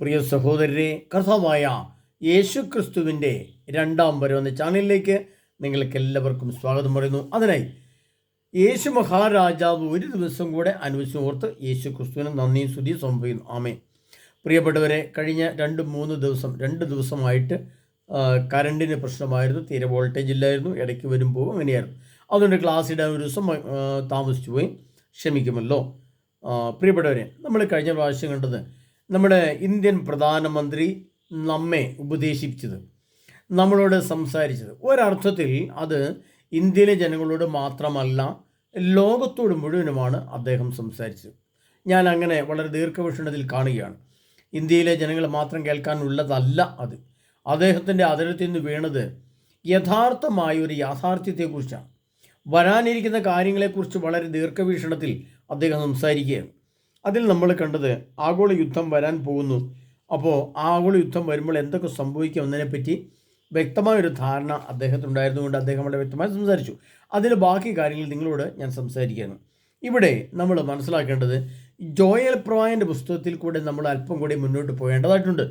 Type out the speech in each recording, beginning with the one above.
പ്രിയ സഹോദരരെ, കർത്താവായ യേശു ക്രിസ്തുവിൻ്റെ രണ്ടാം വരവ് എന്ന ചാനലിലേക്ക് നിങ്ങൾക്ക് എല്ലാവർക്കും സ്വാഗതം പറയുന്നു. അതിനായി യേശു മഹാരാജാവ് ഒരു ദിവസം കൂടെ അനുവദിച്ചോർത്ത് യേശു ക്രിസ്തുവിന് നന്ദിയും സ്തുതിയും സമർപ്പിക്കുന്നു. ആമേൻ. പ്രിയപ്പെട്ടവരെ, കഴിഞ്ഞ രണ്ട് ദിവസമായിട്ട് കറണ്ടിന് പ്രശ്നമായിരുന്നു. തീരെ വോൾട്ടേജ് ഇല്ലായിരുന്നു. ഇടയ്ക്ക് വരുമ്പോൾ അങ്ങനെയായിരുന്നു. അതുകൊണ്ട് ക്ലാസ് ഇടാൻ ഒരു ദിവസം താമസിച്ചു പോയി, ക്ഷമിക്കുമല്ലോ. പ്രിയപ്പെട്ടവരെ, നമ്മൾ കഴിഞ്ഞ പ്രാവശ്യം കണ്ടത് നമ്മുടെ ഇന്ത്യൻ പ്രധാനമന്ത്രി നമ്മെ ഉപദേശിച്ചത്, നമ്മളോട് സംസാരിച്ചത്, ഒരർത്ഥത്തിൽ അത് ഇന്ത്യയിലെ ജനങ്ങളോട് മാത്രമല്ല, ലോകത്തോട് മുഴുവനുമാണ് അദ്ദേഹം സംസാരിച്ചത്. ഞാൻ അങ്ങനെ വളരെ ദീർഘവീക്ഷണത്തിൽ കാണുകയാണ്. ഇന്ത്യയിലെ ജനങ്ങൾ മാത്രം കേൾക്കാനുള്ളതല്ല അത്. അദ്ദേഹത്തിൻ്റെ അതിരത്തിൽ നിന്ന് വീണത് യഥാർത്ഥമായ ഒരു യാഥാർത്ഥ്യത്തെക്കുറിച്ചാണ്. വരാനിരിക്കുന്ന കാര്യങ്ങളെക്കുറിച്ച് വളരെ ദീർഘവീക്ഷണത്തിൽ അദ്ദേഹം സംസാരിക്കുകയാണ്. അതിൽ നമ്മൾ കണ്ടത് ആഗോള യുദ്ധം വരാൻ പോകുന്നു. അപ്പോൾ ആഗോള യുദ്ധം വരുമ്പോൾ എന്തൊക്കെ സംഭവിക്കും എന്നതിനെപ്പറ്റി വ്യക്തമായൊരു ധാരണ അദ്ദേഹത്തിനുണ്ടായിരുന്നുകൊണ്ട് അദ്ദേഹം വളരെ വ്യക്തമായി സംസാരിച്ചു. അതിന് ബാക്കി കാര്യങ്ങൾ നിങ്ങളോട് ഞാൻ സംസാരിക്കുകയാണ്. ഇവിടെ നമ്മൾ മനസ്സിലാക്കേണ്ടത് ജോയൽ പ്രവായൻ്റെ പുസ്തകത്തിൽ കൂടെ നമ്മൾ അല്പം കൂടി മുന്നോട്ട് പോകേണ്ടതായിട്ടുണ്ട്.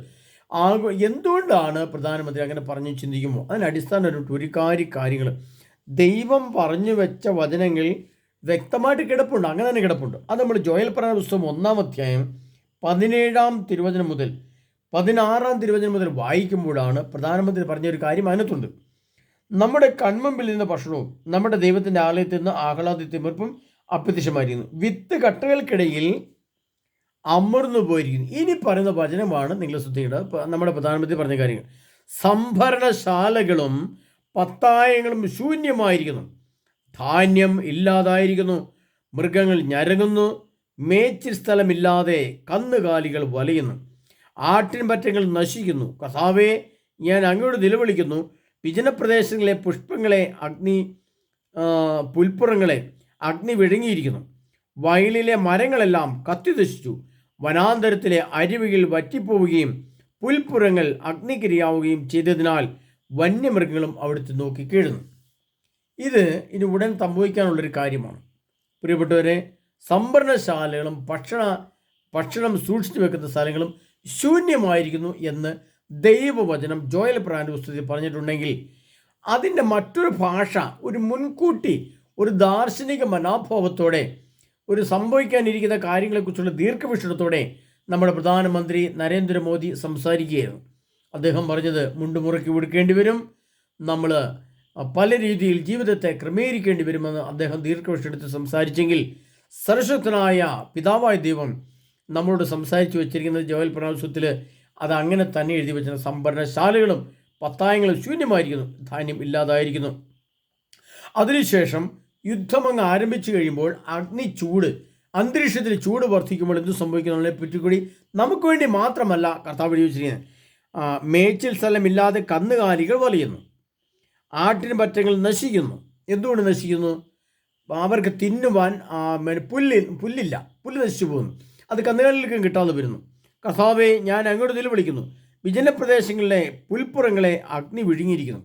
എന്തുകൊണ്ടാണ് പ്രധാനമന്ത്രി അങ്ങനെ പറഞ്ഞു ചിന്തിക്കുമ്പോൾ അതിന് അടിസ്ഥാനമായിട്ട് ഒരു കാര്യങ്ങൾ ദൈവം പറഞ്ഞു വെച്ച വചനങ്ങൾ വ്യക്തമായിട്ട് കിടപ്പുണ്ട്, അങ്ങനെ തന്നെ കിടപ്പുണ്ട്. അത് നമ്മൾ ജോയൽ പ്രവായൻ്റെ പുസ്തകം 1-ാം അധ്യായം 17-ാം തിരുവചനം മുതൽ 16-ാം തിരുവചനം മുതൽ വായിക്കുമ്പോഴാണ് പ്രധാനമന്ത്രി പറഞ്ഞൊരു കാര്യം അതിനകത്തുണ്ട്. നമ്മുടെ കൺമുമ്പിൽ നിന്ന് ഭക്ഷണവും നമ്മുടെ ദൈവത്തിൻ്റെ ആലയത്തിൽ നിന്ന് ആഹ്ലാദത്തിമിർപ്പും അപ്രത്യക്ഷമായിരിക്കുന്നു. വിത്ത് കട്ടകൾക്കിടയിൽ അമർന്നു പോയിരിക്കുന്നു. ഇനി പറയുന്ന വചനമാണ് നിങ്ങൾ ശ്രദ്ധിക്കേണ്ടത്. നമ്മുടെ പ്രധാനമന്ത്രി പറഞ്ഞ കാര്യങ്ങൾ: സംഭരണശാലകളും പത്തായങ്ങളും ശൂന്യമായിരിക്കുന്നു, ധാന്യം ഇല്ലാതായിരിക്കുന്നു, മൃഗങ്ങൾ ഞരങ്ങുന്നു, മേച്ചിൽ സ്ഥലമില്ലാതെ കന്നുകാലികൾ വലയുന്നു, ആട്ടിൻപറ്റങ്ങൾ നശിക്കുന്നു. കർത്താവേ, ഞാൻ അങ്ങോട്ട് നിലവിളിക്കുന്നു. വിജനപ്രദേശങ്ങളിലെ പുഷ്പങ്ങളെ പുൽപ്പുറങ്ങളെ അഗ്നി വിഴുങ്ങിയിരിക്കുന്നു. വയലിലെ മരങ്ങളെല്ലാം കത്തി നശിച്ചു. വനാന്തരത്തിലെ അരുവികൾ വറ്റിപ്പോവുകയും പുൽപ്പുറങ്ങൾ അഗ്നിക്കിരയാവുകയും ചെയ്തതിനാൽ വന്യമൃഗങ്ങളും അവിടുത്തെ നോക്കി കീഴുന്നു. ഇത് ഇനി ഉടൻ സംഭവിക്കാനുള്ളൊരു കാര്യമാണ്. പ്രിയപ്പെട്ടവരെ, സംഭരണശാലകളും ഭക്ഷണം സൂക്ഷിച്ചു വെക്കുന്ന സ്ഥലങ്ങളും ശൂന്യമായിരിക്കുന്നു എന്ന് ദൈവവചനം ജോയൽ പ്രവായൻ്റെ പുസ്തകത്തിൽ പറഞ്ഞിട്ടുണ്ടെങ്കിൽ അതിൻ്റെ മറ്റൊരു ഭാഷ, ഒരു മുൻകൂട്ടി, ഒരു ദാർശനിക മനോഭാവത്തോടെ, ഒരു സംഭവിക്കാനിരിക്കുന്ന കാര്യങ്ങളെക്കുറിച്ചുള്ള ദീർഘവീക്ഷണത്തോടെ നമ്മുടെ പ്രധാനമന്ത്രി നരേന്ദ്രമോദി സംസാരിക്കുകയായിരുന്നു. അദ്ദേഹം പറഞ്ഞത് മുണ്ടുമുറുക്കി ഉടുക്കേണ്ടി വരും, നമ്മൾ പല രീതിയിൽ ജീവിതത്തെ ക്രമീകരിക്കേണ്ടി വരുമെന്ന് അദ്ദേഹം ദീർഘവീക്ഷണത്തിൽ സംസാരിച്ചെങ്കിൽ സർവശക്തനായ പിതാവായ ദൈവം നമ്മളോട് സംസാരിച്ചു വെച്ചിരിക്കുന്നത് ജോയൽ പ്രവാസത്തിൽ അത് അങ്ങനെ തന്നെ എഴുതി വെച്ച സംഭരണശാലകളും പത്തായങ്ങളും ശൂന്യമായിരിക്കുന്നു, ധാന്യം ഇല്ലാതായിരിക്കുന്നു. അതിനുശേഷം യുദ്ധം അങ്ങ് ആരംഭിച്ചു കഴിയുമ്പോൾ അഗ്നിച്ചൂട്, അന്തരീക്ഷത്തിൽ ചൂട് വർദ്ധിക്കുമ്പോൾ എന്ത് സംഭവിക്കുന്നതിനെ പറ്റിക്കൂടി നമുക്ക് വേണ്ടി മാത്രമല്ല കർത്താവ് എഴുതി വെച്ചിരിക്കുന്നത്. മേച്ചിൽ സ്ഥലമില്ലാതെ കന്നുകാലികൾ വലയുന്നു, ആട്ടിൻപറ്റങ്ങൾ നശിക്കുന്നു. എന്തുകൊണ്ട് നശിക്കുന്നു? അവർക്ക് തിന്നുവാൻ പുല്ലില്ല, പുല്ല് നശിച്ചു പോകുന്നു. അത് കന്നുകാലികൾക്കും കിട്ടാതെ വരുന്നു. കർത്താവേ, ഞാൻ അങ്ങോട്ട് നിലവിളിക്കുന്നു. വിജനപ്രദേശങ്ങളിലെ പുൽപ്പുറങ്ങളെ അഗ്നി വിഴുങ്ങിയിരിക്കുന്നു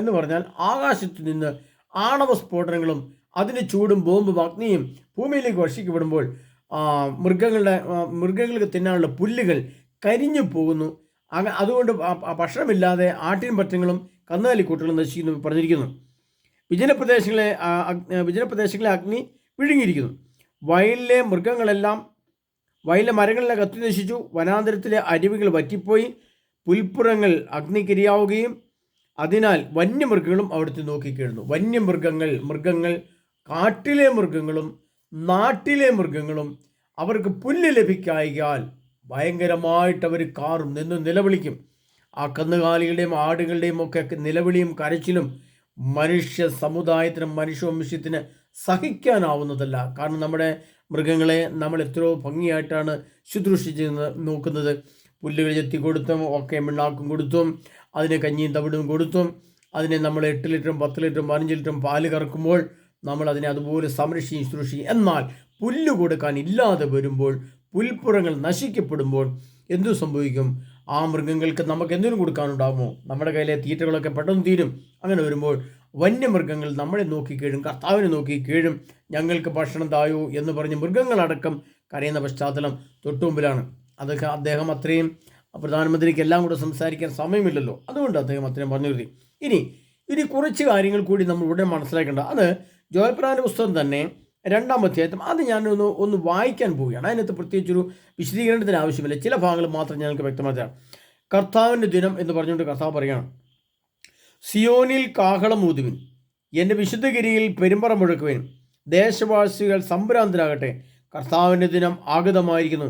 എന്ന് പറഞ്ഞാൽ ആകാശത്ത് നിന്ന് ആണവ സ്ഫോടനങ്ങളും അതിന് ചൂടും ബോംബും അഗ്നിയും ഭൂമിയിലേക്ക് വർഷിക്കപ്പെടുമ്പോൾ മൃഗങ്ങൾക്ക് തിന്നാനുള്ള പുല്ലുകൾ കരിഞ്ഞു പോകുന്നു. അതുകൊണ്ട് ഭക്ഷണമില്ലാതെ ആട്ടിൻപറ്റങ്ങളും കന്നുകാലിക്കൂട്ടങ്ങളും നശിക്കുന്നു പറഞ്ഞിരിക്കുന്നു. വിജനപ്രദേശങ്ങളെ അഗ്നി വിഴുങ്ങിയിരിക്കുന്നു. വയലിലെ മരങ്ങളെല്ലാം കത്തി നശിച്ചു. വനാന്തരത്തിലെ അരുവികൾ വറ്റിപ്പോയി. പുൽപ്പുറങ്ങൾ അഗ്നിക്കിരയാവുകയും അതിനാൽ വന്യമൃഗങ്ങളും അവിടുത്തെ നോക്കിക്കീഴുന്നു. മൃഗങ്ങൾ, കാട്ടിലെ മൃഗങ്ങളും നാട്ടിലെ മൃഗങ്ങളും അവർക്ക് പുല്ല് ലഭിക്കായികയാൽ ഭയങ്കരമായിട്ട് അവർ കാറും നിന്ന് നിലവിളിക്കും. ആ കന്നുകാലികളുടെയും ആടുകളുടെയും ഒക്കെ നിലവിളിയും കരച്ചിലും മനുഷ്യ സമുദായത്തിനും മനുഷ്യവംശത്തിന് സഹിക്കാനാവുന്നതല്ല. കാരണം നമ്മുടെ മൃഗങ്ങളെ നമ്മൾ എത്രയോ ഭംഗിയായിട്ടാണ് ശുശ്രൂഷിച്ച് നോക്കുന്നത്. പുല്ലുകൾ ചെത്തി കൊടുത്തും ഒക്കെ മിണ്ണാക്കും കൊടുത്തും അതിന് കഞ്ഞിയും തവിടും കൊടുത്തും അതിനെ നമ്മൾ 8 ലിറ്ററും 10 ലിറ്ററും 15 ലിറ്ററും പാല് കറക്കുമ്പോൾ നമ്മൾ അതിനെ അതുപോലെ സംരക്ഷിക്കും, ശുശ്രൂഷിക്കും. എന്നാൽ പുല്ല് കൊടുക്കാൻ ഇല്ലാതെ വരുമ്പോൾ, പുൽപ്പുറങ്ങൾ നശിക്കപ്പെടുമ്പോൾ എന്തു സംഭവിക്കും? ആ മൃഗങ്ങൾക്ക് നമുക്ക് എന്തിനും കൊടുക്കാനുണ്ടാകുമോ? നമ്മുടെ കയ്യിലെ തീറ്റകളൊക്കെ പെട്ടെന്ന് തീരും. അങ്ങനെ വരുമ്പോൾ വന്യമൃഗങ്ങൾ നമ്മളെ നോക്കി കീഴും, കർത്താവിനെ നോക്കി കീഴും. ഞങ്ങൾക്ക് ഭക്ഷണം തായോ എന്ന് പറഞ്ഞ് മൃഗങ്ങളടക്കം കരയുന്ന പശ്ചാത്തലം തൊട്ടുമുമ്പിലാണ്. അതൊക്കെ അദ്ദേഹം അത്രയും പ്രധാനമന്ത്രിക്ക് എല്ലാം കൂടെ സംസാരിക്കാൻ സമയമില്ലല്ലോ, അതുകൊണ്ട് അദ്ദേഹം അത്രയും പറഞ്ഞു നിർത്തി. ഇനി കുറച്ച് കാര്യങ്ങൾ കൂടി നമ്മൾ ഉടനെ മനസ്സിലാക്കേണ്ട. അത് ജോയൽ പ്രകാശിൻ്റെ പുസ്തകം തന്നെ 2-ാം അധ്യായത്തിൽ അത് ഒന്ന് വായിക്കാൻ പോവുകയാണ്. അതിനകത്ത് പ്രത്യേകിച്ചൊരു വിശദീകരണത്തിന് ആവശ്യമില്ല, ചില ഭാഗങ്ങൾ മാത്രം ഞങ്ങൾക്ക് വ്യക്തമാക്കാം. കർത്താവിൻ്റെ ദിനം എന്ന് പറഞ്ഞുകൊണ്ട് കർത്താവ് പറയുകയാണ്, സിയോനിൽ കാഹളം ഊതുവിൻ, എൻ്റെ വിശുദ്ധഗിരിയിൽ പെരുമ്പറ മുഴക്കുവിൻ, ദേശവാസികൾ സംഭ്രാന്തരാകട്ടെ, കർത്താവിൻ്റെ ദിനം ആഗതമായിരിക്കുന്നു,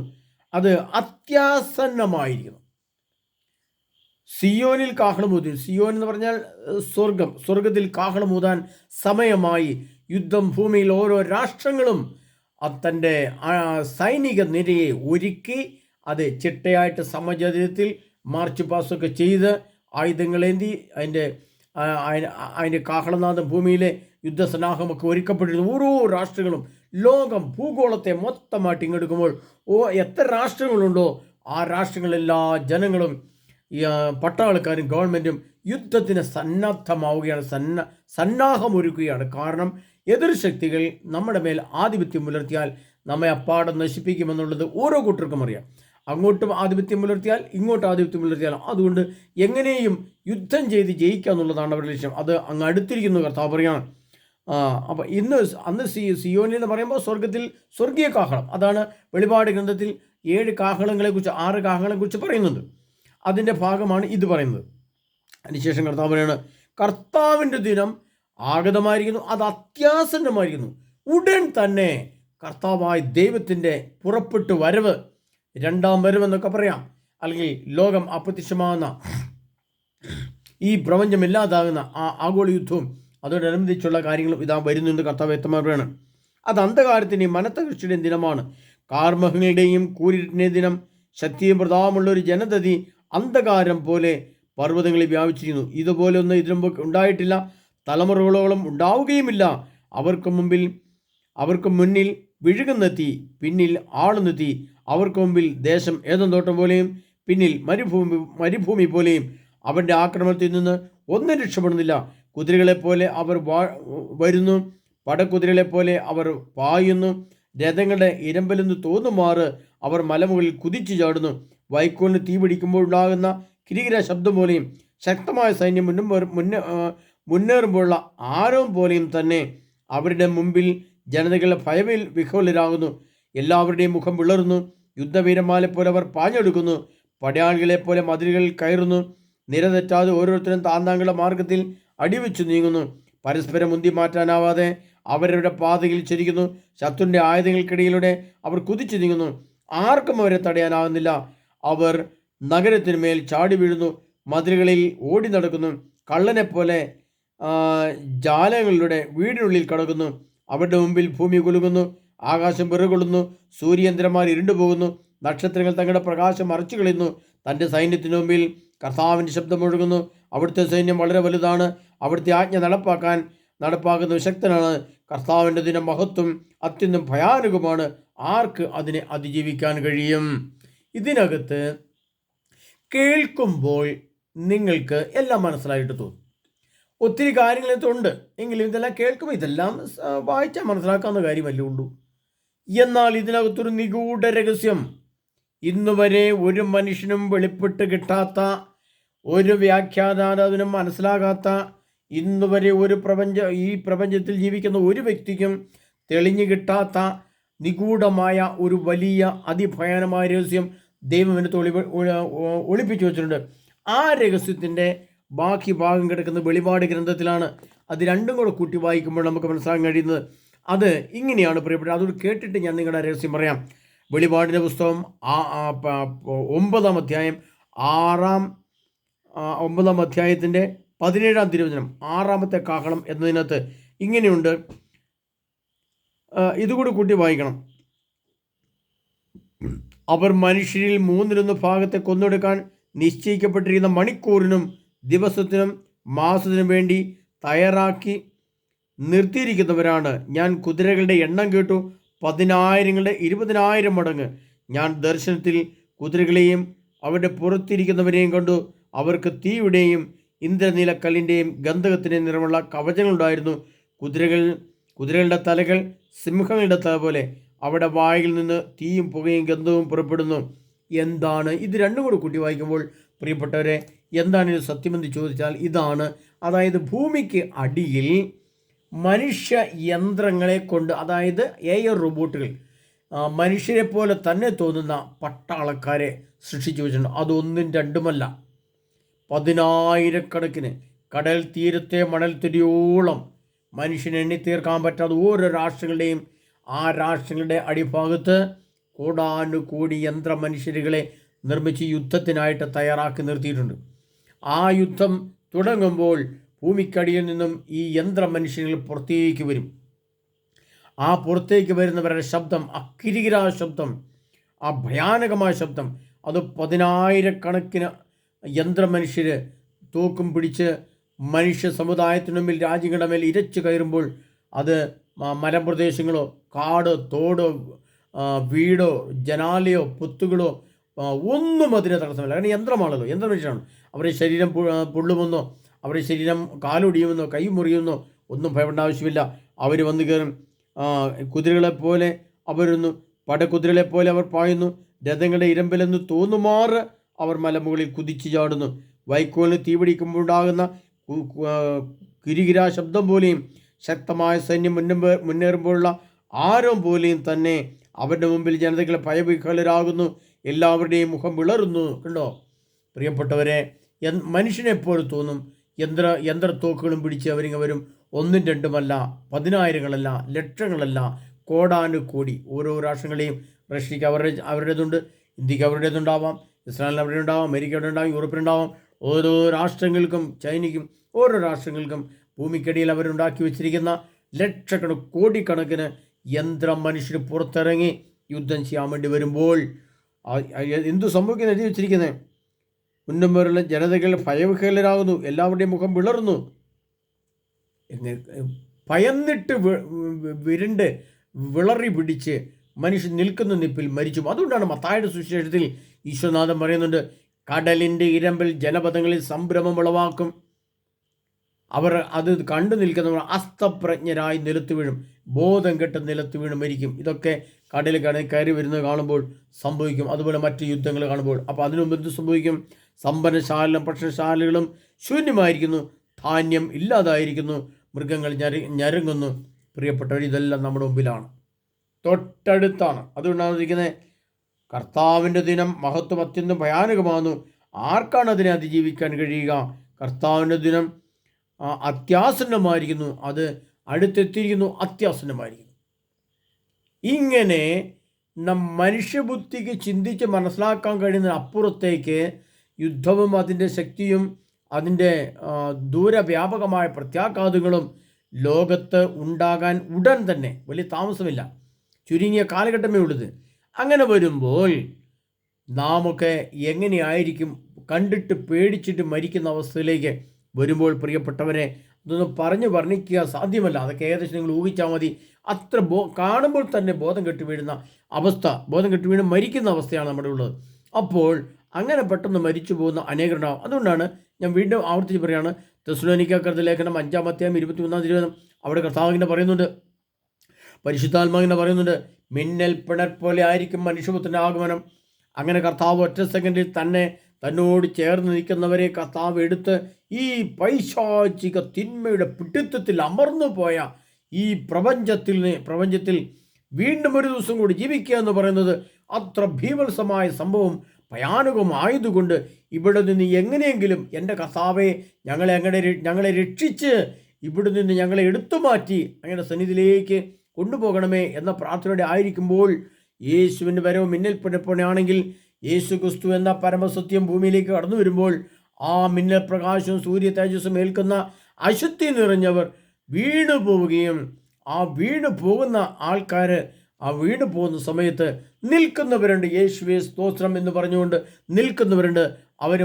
അത് അത്യാസന്നമായിരിക്കുന്നു. സിയോനിൽ കാഹളമൂതി, സിയോൻ എന്ന് പറഞ്ഞാൽ സ്വർഗത്തിൽ കാഹളമൂതാൻ സമയമായി. യുദ്ധം ഭൂമിയിൽ ഓരോ രാഷ്ട്രങ്ങളും തൻ്റെ സൈനിക നിരയെ ഒരുക്കി അത് ചിട്ടയായിട്ട് സമചതുരത്തിൽ മാർച്ച് പാസൊക്കെ ചെയ്ത് ആയുധങ്ങളേന്തി അതിൻ്റെ കാഹളനാഥം ഭൂമിയിലെ യുദ്ധസന്നാഹമൊക്കെ ഒരുക്കപ്പെട്ടിരുന്നു. ഓരോ രാഷ്ട്രങ്ങളും ലോകം ഭൂഗോളത്തെ മൊത്തമായിട്ട് ഇങ്ങെടുക്കുമ്പോൾ എത്ര രാഷ്ട്രങ്ങളുണ്ടോ ആ രാഷ്ട്രങ്ങളെല്ലാ ജനങ്ങളും പട്ടാളക്കാരും ഗവൺമെൻറ്റും യുദ്ധത്തിന് സന്നദ്ധമാവുകയാണ്, സന്നാഹമൊരുക്കുകയാണ്. കാരണം എതിർ ശക്തികൾ നമ്മുടെ മേൽ ആധിപത്യം പുലർത്തിയാൽ നമ്മെ അപ്പാടെ നശിപ്പിക്കുമെന്നുള്ളത് ഓരോ കൂട്ടർക്കും അറിയാം. അങ്ങോട്ടും ആധിപത്യം പുലർത്തിയാൽ ഇങ്ങോട്ടും ആധിപത്യം പുലർത്തിയാൽ അതുകൊണ്ട് എങ്ങനെയും യുദ്ധം ചെയ്ത് ജയിക്കുക എന്നുള്ളതാണ് അവരുടെ ലക്ഷ്യം. അത് അങ്ങ് അടുത്തിരിക്കുന്നു കർത്താവ് പറയുകയാണ്. അപ്പോൾ അന്ന് സിയോനിൽ എന്ന് പറയുമ്പോൾ സ്വർഗീയ കാഹളം, അതാണ് വെളിപാട് ഗ്രന്ഥത്തിൽ 7 കാഹളങ്ങളെക്കുറിച്ച് 6 കാഹളങ്ങളെക്കുറിച്ച് പറയുന്നുണ്ട്. അതിൻ്റെ ഭാഗമാണ് ഇത് പറയുന്നത്. അതിനുശേഷം കർത്താവ് പറയാണ്, കർത്താവിൻ്റെ ദിനം ആഗതമായിരിക്കുന്നു, അത് അത്യാസന്നമായിരിക്കുന്നു. ഉടൻ തന്നെ കർത്താവായ ദൈവത്തിൻ്റെ പുറപ്പെട്ടു വരവ്, 2-ാം വരവെന്നൊക്കെ പറയാം, അല്ലെങ്കിൽ ലോകം അപ്രത്യക്ഷമാകുന്ന ഈ പ്രപഞ്ചം ഇല്ലാതാകുന്ന ആ ആഗോള യുദ്ധവും അതോടനുബന്ധിച്ചുള്ള കാര്യങ്ങളും ഇതാ വരുന്നുണ്ട്. കർത്താവ് വ്യക്തമാക്കുകയാണ്, അത് അന്ധകാരത്തിൻ്റെയും മനത്തകർച്ചയുടെയും ദിനമാണ്, കാർമഹങ്ങളുടെയും കൂരിരുട്ടിൻ്റെയും ദിനം. ശക്തിയും പ്രതാപമുള്ള ഒരു ജനതതി അന്ധകാരം പോലെ പർവ്വതങ്ങളിൽ വ്യാപിച്ചിരിക്കുന്നു. ഇതുപോലെ ഒന്നും ഇതിനു മുമ്പ് ഉണ്ടായിട്ടില്ല, തലമുറകളോളം ഉണ്ടാവുകയുമില്ല. അവർക്ക് മുന്നിൽ വിഴുകുന്ന തീ, പിന്നിൽ ആളുന്ന തീ. അവർക്ക് മുമ്പിൽ ദേശം ഏദൻ തോട്ടം പോലെയും പിന്നിൽ മരുഭൂമി പോലെയും. അവൻ്റെ ആക്രമണത്തിൽ നിന്ന് ഒന്നും രക്ഷപ്പെടുന്നില്ല. കുതിരകളെപ്പോലെ അവർ വരുന്നു, പടക്കുതിരകളെപ്പോലെ അവർ പായുന്നു. രഥങ്ങളുടെ ഇരമ്പലെന്ന് തോന്നുമാറ് അവർ മലമുകളിൽ കുതിച്ചു ചാടുന്നു. വൈക്കോലിന് തീ പിടിക്കുമ്പോൾ ഉണ്ടാകുന്ന കിരികിര ശബ്ദം പോലെയും ശക്തമായ സൈന്യം മുന്നേറുമ്പോഴുള്ള ആരവം പോലെയും തന്നെ. അവരുടെ മുമ്പിൽ ജനതകളെ ഭയവിൽ വിഹ്വലരാകുന്നു. എല്ലാവരുടെയും മുഖം വിളറുന്നു. യുദ്ധവീരന്മാരെ പോലെ അവർ പാഞ്ഞെടുക്കുന്നു. പടയാളികളെപ്പോലെ മതിലുകളിൽ കയറുന്നു. നിരതെറ്റാതെ ഓരോരുത്തരും താന്താങ്ങളുടെ മാർഗത്തിൽ അടിവെച്ചു നീങ്ങുന്നു. പരസ്പരം മുന്തി മാറ്റാനാവാതെ അവരവരുടെ പാതയിൽ ചരിക്കുന്നു. ശത്രുവിൻ്റെ ആയുധങ്ങൾക്കിടയിലൂടെ അവർ കുതിച്ചു നീങ്ങുന്നു. ആർക്കും അവരെ തടയാനാകുന്നില്ല. അവർ നഗരത്തിന്മേൽ ചാടി വീഴുന്നു, മതിലുകളിൽ ഓടി നടക്കുന്നു. കള്ളനെപ്പോലെ ജാലങ്ങളുടെ വീടിനുള്ളിൽ കടക്കുന്നു. അവരുടെ മുമ്പിൽ ഭൂമി കുലുങ്ങുന്നു, ആകാശം വിറകൊള്ളുന്നു, സൂര്യചന്ദ്രന്മാർ ഇരുണ്ടുപോകുന്നു, നക്ഷത്രങ്ങൾ തങ്ങളുടെ പ്രകാശം മറച്ചു കളയുന്നു. തൻ്റെ സൈന്യത്തിനു മുമ്പിൽ കർത്താവിൻ്റെ ശബ്ദം മുഴങ്ങുന്നു. അവിടുത്തെ സൈന്യം വളരെ വലുതാണ്, അവിടുത്തെ ആജ്ഞ നടപ്പാക്കുന്ന വിശക്തനാണ്. കർത്താവിൻ്റെ ദിനം മഹത്വം അത്യന്തം ഭയാനകമാണ്, ആർക്ക് അതിനെ അതിജീവിക്കാൻ കഴിയും? ഇതിനകത്ത് കേൾക്കുമ്പോൾ നിങ്ങൾക്ക് എല്ലാം മനസ്സിലായിട്ട് തോന്നും. ഒത്തിരി കാര്യങ്ങളിട്ടുണ്ട്, എങ്കിലും ഇതെല്ലാം കേൾക്കുമ്പോൾ ഇതെല്ലാം വായിച്ചാൽ മനസ്സിലാക്കാവുന്ന കാര്യമല്ലേ ഉള്ളൂ. എന്നാൽ ഇതിനകത്തൊരു നിഗൂഢ രഹസ്യം, ഇന്നുവരെ ഒരു മനുഷ്യനും വെളിപ്പെട്ട് കിട്ടാത്ത, ഒരു വ്യാഖ്യാതാവിനും മനസ്സിലാകാത്ത, ഇന്നുവരെ ഈ പ്രപഞ്ചത്തിൽ ജീവിക്കുന്ന ഒരു വ്യക്തിക്കും തെളിഞ്ഞു കിട്ടാത്ത നിഗൂഢമായ ഒരു വലിയ അതിഭയാനമായ രഹസ്യം ദൈവം ഒളിപ്പിച്ചു വെച്ചിട്ടുണ്ട്. ആ രഹസ്യത്തിൻ്റെ ബാക്കി ഭാഗം കിടക്കുന്ന വെളിപാട് ഗ്രന്ഥത്തിലാണ്. അത് രണ്ടും കൂടെ കൂട്ടി വായിക്കുമ്പോൾ നമുക്ക് മനസ്സിലാക്കാൻ കഴിയുന്നത് അത് ഇങ്ങനെയാണ്. പ്രിയപ്പെട്ട, അതോട് കേട്ടിട്ട് ഞാൻ നിങ്ങളുടെ രഹസ്യം പറയാം. വെളിപാടിൻ്റെ പുസ്തകം 9-ാം അധ്യായം 9-ാം അധ്യായത്തിൻ്റെ 17-ാം തിരുവചനം, 6-ാമത്തെ കാഹളം എന്നതിനകത്ത് ഇങ്ങനെയുണ്ട്. ഇതുകൂടി കൂട്ടി വായിക്കണം. അവർ മനുഷ്യരിൽ 1/3 ഭാഗത്തെ കൊന്നൊടുക്കാൻ നിശ്ചയിക്കപ്പെട്ടിരിക്കുന്ന മണിക്കൂറിനും ദിവസത്തിനും മാസത്തിനും വേണ്ടി തയ്യാറാക്കി നിർത്തിയിരിക്കുന്നവരാണ്. ഞാൻ കുതിരകളുടെ എണ്ണം കേട്ടു, 10,000ങ്ങളുടെ 20,000 മടങ്ങ്. ഞാൻ ദർശനത്തിൽ കുതിരകളെയും അവരുടെ പുറത്തിരിക്കുന്നവരെയും കണ്ടു. അവർക്ക് തീയുടെയും ഇന്ദ്രനീലക്കല്ലിൻ്റെയും ഗന്ധകത്തിൻ്റെയും നിറമുള്ള കവചങ്ങളുണ്ടായിരുന്നു. കുതിരകളുടെ തലകൾ സിംഹങ്ങളുടെ തല പോലെ. അവിടെ വായിൽ നിന്ന് തീയും പുകയും ഗന്ധവും പുറപ്പെടുന്നു. എന്താണ്? ഇത് രണ്ടും കൂടി കൂട്ടി വായിക്കുമ്പോൾ പ്രിയപ്പെട്ടവരെ എന്താണ് ഇത് സത്യമെന്ന് ചോദിച്ചാൽ ഇതാണ്. അതായത് ഭൂമിക്ക് അടിയിൽ മനുഷ്യ യന്ത്രങ്ങളെ കൊണ്ട്, അതായത് AI റോബോട്ടുകൾ, മനുഷ്യരെ പോലെ തന്നെ തോന്നുന്ന പട്ടാളക്കാരെ സൃഷ്ടിച്ചു വെച്ചിട്ടുണ്ട്. അതൊന്നും രണ്ടുമല്ല, 10,000കണക്കിന് കടൽ തീരത്തെ മണൽത്തിരിയോളം മനുഷ്യന് എണ്ണി തീർക്കാൻ പറ്റാതെ ഓരോ രാഷ്ട്രങ്ങളുടെയും ആ രാഷ്ട്രങ്ങളുടെ അടിഭാഗത്ത് കോടാനുകോടി യന്ത്ര മനുഷ്യരുകളെ നിർമ്മിച്ച് യുദ്ധത്തിനായിട്ട് തയ്യാറാക്കി നിർത്തിയിട്ടുണ്ട്. ആ യുദ്ധം തുടങ്ങുമ്പോൾ ഭൂമിക്കടിയിൽ നിന്നും ഈ യന്ത്ര മനുഷ്യരുകൾ പുറത്തേക്ക് വരും. ആ പുറത്തേക്ക് വരുന്നവരുടെ ശബ്ദം, ആ കിരികിരാ ശബ്ദം, ആ ഭയാനകമായ ശബ്ദം, അത് 10,000കണക്കിന് യന്ത്ര മനുഷ്യർ തോക്കും പിടിച്ച് മനുഷ്യ സമുദായത്തിനു മേൽ, രാജ്യങ്ങളുടെ മേൽ ഇരച്ചു കയറുമ്പോൾ അത് മലപ്രദേശങ്ങളോ കാട് തോടോ വീടോ ജനാലയോ പൊത്തുകളോ ഒന്നും അതിനെ തടസ്സമില്ല. കാരണം യന്ത്രമാണല്ലോ, യന്ത്രമനുഷ്യരാണ്. അവരുടെ ശരീരം പൊള്ളുമെന്നോ അവരുടെ ശരീരം കാലൊടിയുമെന്നോ കൈ മുറിയുമെന്നോ ഒന്നും ഭയപ്പെടേണ്ട ആവശ്യമില്ല. അവർ വന്നു കയറും. കുതിരകളെപ്പോലെ അവരൊന്നു പടക്കുതിരകളെപ്പോലെ അവർ പായുന്നു. രഥങ്ങളുടെ ഇരമ്പിലെന്ന് തോന്നുമാറ് അവർ മലമുകളിൽ കുതിച്ചു ചാടുന്നു. വൈക്കോലിന് തീപിടിക്കുമ്പോൾ ഉണ്ടാകുന്ന കിരികിരാ ശബ്ദം പോലെയും ശക്തമായ സൈന്യം മുന്നേറുമ്പോഴുള്ള ആരം പോലെയും തന്നെ അവരുടെ മുമ്പിൽ ജനതകൾ ഭയവിഹ്വലരാകുന്നു. എല്ലാവരുടെയും മുഖം വിളറുന്നു. കണ്ടോ പ്രിയപ്പെട്ടവരെ, മനുഷ്യനെപ്പോലെ തോന്നും. യന്ത്രത്തോക്കുകളും പിടിച്ച് അവരും ഒന്നും രണ്ടുമല്ല, 10,000ങ്ങളല്ല, ലക്ഷങ്ങളല്ല, കോടാനുകോടി. ഓരോ രാഷ്ട്രങ്ങളെയും, റഷ്യക്ക് അവരുടേതുണ്ട്, ഇന്ത്യക്ക് അവരുടേതുണ്ടാവാം, ഇസ്രായേലിന് അവിടെ ഉണ്ടാവാം, അമേരിക്കയുടെ ഉണ്ടാവും, യൂറോപ്പിനുണ്ടാവാം. ഓരോ രാഷ്ട്രങ്ങൾക്കും, ചൈനയ്ക്കും, ഓരോ രാഷ്ട്രങ്ങൾക്കും ഭൂമിക്കടിയിൽ അവരുണ്ടാക്കി വെച്ചിരിക്കുന്ന കോടിക്കണക്കിന് യന്ത്ര മനുഷ്യർ പുറത്തിറങ്ങി യുദ്ധം ചെയ്യാൻ വേണ്ടി വരുമ്പോൾ എന്തു സംഭവിക്കുന്ന എഴുതി വെച്ചിരിക്കുന്നത്? മുന്നും പേരുള്ള ജനതകൾ ഭയവിഹ്വലരാകുന്നു, എല്ലാവരുടെയും മുഖം വിളർന്നു. ഭയന്നിട്ട് വിരണ്ട് വിളറി പിടിച്ച് മനുഷ്യൻ നിൽക്കുന്ന നിപ്പിൽ മരിച്ചു. അതുകൊണ്ടാണ് മത്തായിയുടെ സുവിശേഷത്തിൽ ഈശ്വരനാഥൻ പറയുന്നുണ്ട്, കടലിൻ്റെ ഇരമ്പിൽ ജനപദങ്ങളിൽ സംഭ്രമം ഉളവാക്കും. അവർ അത് കണ്ടു നിൽക്കുന്നവർ അസ്തപ്രജ്ഞരായി നിലത്ത് വീഴും, ബോധം കെട്ട് നിലത്ത് വീണ് മരിക്കും. ഇതൊക്കെ കടൽ കയറി വരുന്നത് കാണുമ്പോൾ സംഭവിക്കും. അതുപോലെ മറ്റ് യുദ്ധങ്ങൾ കാണുമ്പോൾ. അപ്പോൾ അതിനു മുമ്പ് എന്ത് സംഭവിക്കും? സമ്പന്നശാലകളും ഭക്ഷണശാലകളും ശൂന്യമായിരിക്കുന്നു, ധാന്യം ഇല്ലാതായിരിക്കുന്നു, മൃഗങ്ങൾ ഞരങ്ങുന്നു. പ്രിയപ്പെട്ടവർ, ഇതെല്ലാം നമ്മുടെ മുമ്പിലാണ്, തൊട്ടടുത്താണ്. അതുകൊണ്ടാണ് ഇരിക്കുന്നത്, കർത്താവിൻ്റെ ദിനം മഹത്വം അത്യന്തം ഭയാനകമാകുന്നു, ആർക്കാണ് അതിനെ അതിജീവിക്കാൻ കഴിയുക? കർത്താവിൻ്റെ ദിനം അത്യാസന്നമായിരിക്കുന്നു, അത് അടുത്തെത്തിയിരിക്കുന്നു, അത്യാസന്നമായിരിക്കുന്നു. ഇങ്ങനെ മനുഷ്യബുദ്ധിക്ക് ചിന്തിച്ച് മനസ്സിലാക്കാൻ കഴിയുന്ന അപ്പുറത്തേക്ക് യുദ്ധവും അതിൻ്റെ ശക്തിയും അതിൻ്റെ ദൂരവ്യാപകമായ പ്രത്യാഘാതങ്ങളും ലോകത്ത് ഉണ്ടാകാൻ ഉടൻ തന്നെ, വലിയ താമസമില്ല, ചുരുങ്ങിയ കാലഘട്ടമേ ഉള്ളത്. അങ്ങനെ വരുമ്പോൾ നാമൊക്കെ എങ്ങനെയായിരിക്കും? കണ്ടിട്ട് പേടിച്ചിട്ട് മരിക്കുന്ന അവസ്ഥയിലേക്ക് വരുമ്പോൾ പ്രിയപ്പെട്ടവരെ, ഇതൊന്നും വർണ്ണിക്കുക സാധ്യമല്ല. അതൊക്കെ ഏകദേശം നിങ്ങൾ ഊഹിച്ചാൽ മതി. അത്ര കാണുമ്പോൾ തന്നെ ബോധം കെട്ടി വീഴുന്ന അവസ്ഥ, ബോധം കെട്ടി വീണ് മരിക്കുന്ന അവസ്ഥയാണ് നമ്മുടെ ഉള്ളത്. അപ്പോൾ അങ്ങനെ പെട്ടെന്ന് മരിച്ചു പോകുന്ന അനേകരുണ്ടാവും. അതുകൊണ്ടാണ് ഞാൻ വീണ്ടും ആവർത്തിച്ച് പറയുകയാണ്, തെസ്സലോനിക്കക്കാരുടെ ലേഖനം 5-23 അവിടെ കർത്താവിനെ പറയുന്നുണ്ട്, പരിശുദ്ധാത്മാവിനെ പറയുന്നുണ്ട്, മിന്നൽ പിണർ പോലെ ആയിരിക്കും മനുഷ്യപുത്രൻ്റെ ആഗമനം. അങ്ങനെ കർത്താവ് ഒറ്റ സെക്കൻഡിൽ തന്നോട് ചേർന്ന് നിൽക്കുന്നവരെ കർത്താവ് എടുത്ത് ഈ പൈശാചിക തിന്മയുടെ പിടുത്തത്തിൽ അമർന്നു പോയ ഈ പ്രപഞ്ചത്തിൽ വീണ്ടും ഒരു ദിവസം കൂടി ജീവിക്കുക എന്ന് പറയുന്നത് അത്ര ഭീവത്സമായ സംഭവം, ഭയാനകമായതുകൊണ്ട് ഇവിടെ നിന്ന് എങ്ങനെയെങ്കിലും എൻ്റെ കർത്താവെ ഞങ്ങളെ രക്ഷിച്ച് ഇവിടെ നിന്ന് ഞങ്ങളെ എടുത്തു മാറ്റി അങ്ങയുടെ സന്നിധിയിലേക്ക് കൊണ്ടുപോകണമേ എന്ന പ്രാർത്ഥനയോടെ ആയിരിക്കുമ്പോൾ, യേശുവിൻ്റെ വരവ് മിന്നൽ പിണർപ്പോണെയാണെങ്കിൽ യേശു ക്രിസ്തു എന്ന പരമസത്യം ഭൂമിയിലേക്ക് കടന്നു വരുമ്പോൾ ആ മിന്നൽ പ്രകാശവും സൂര്യ തേജസ്സും ഏൽക്കുന്ന അശുദ്ധി നിറഞ്ഞവർ വീണു പോവുകയും ആ വീണു പോകുന്ന ആൾക്കാർ ആ വീണു പോകുന്ന സമയത്ത് നിൽക്കുന്നവരുണ്ട്. യേശുവേ സ്തോത്രം എന്ന് പറഞ്ഞുകൊണ്ട് നിൽക്കുന്നവരുണ്ട്. അവർ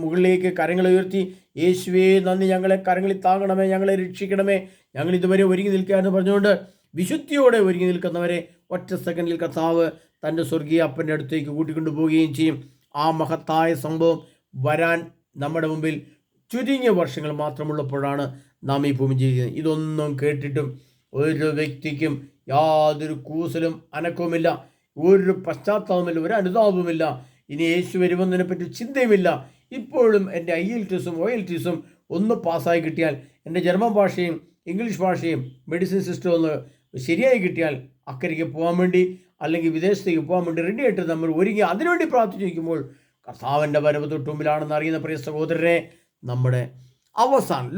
മുകളിലേക്ക് കരങ്ങൾ ഉയർത്തി, യേശുവേ നന്ദി, ഞങ്ങളെ കരങ്ങളിൽ താങ്ങണമേ, ഞങ്ങളെ രക്ഷിക്കണമേ, ഞങ്ങൾ ഇതുവരെ ഒരുങ്ങി നിൽക്കുക എന്ന് പറഞ്ഞുകൊണ്ട് വിശുദ്ധിയോടെ ഒരുങ്ങി നിൽക്കുന്നവരെ ഒറ്റ സെക്കൻഡിൽ കർത്താവ് തൻ്റെ സ്വർഗീയ അപ്പൻ്റെ അടുത്തേക്ക് കൂട്ടിക്കൊണ്ടു പോവുകയും ചെയ്യും. ആ മഹത്തായ സംഭവം വരാൻ നമ്മുടെ മുമ്പിൽ ചുരുങ്ങിയ വർഷങ്ങൾ മാത്രമുള്ളപ്പോഴാണ് നാം ഈ ഭൂമി ജീവിക്കുന്നത്. ഇതൊന്നും കേട്ടിട്ടും ഒരു വ്യക്തിക്കും യാതൊരു കൂസലും അനക്കവുമില്ല, ഒരു പശ്ചാത്താപമില്ല, ഒരു അനുതാപവുമില്ല. ഇനി യേശു വരുമെന്നതിനെ പറ്റി ചിന്തയുമില്ല. ഇപ്പോഴും എൻ്റെ IELTSഉം OLTSഉം ഒന്ന് പാസ്സായി കിട്ടിയാൽ, എൻ്റെ ജർമ്മൻ ഭാഷയും ഇംഗ്ലീഷ് ഭാഷയും മെഡിസിൻ സിസ്റ്റം ഒന്ന് ശരിയായി കിട്ടിയാൽ അക്കരയ്ക്ക് പോകാൻ വേണ്ടി, അല്ലെങ്കിൽ വിദേശത്തേക്ക് പോകാൻ വേണ്ടി റെഡിയായിട്ട് നമ്മൾ ഒരുങ്ങി അതിനുവേണ്ടി പ്രാർത്ഥിച്ചിരിക്കുമ്പോൾ കർത്താവിൻ്റെ വരവ് തൊട്ടുമ്പിലാണെന്ന് അറിയുന്ന പ്രിയ സഹോദരനെ, നമ്മുടെ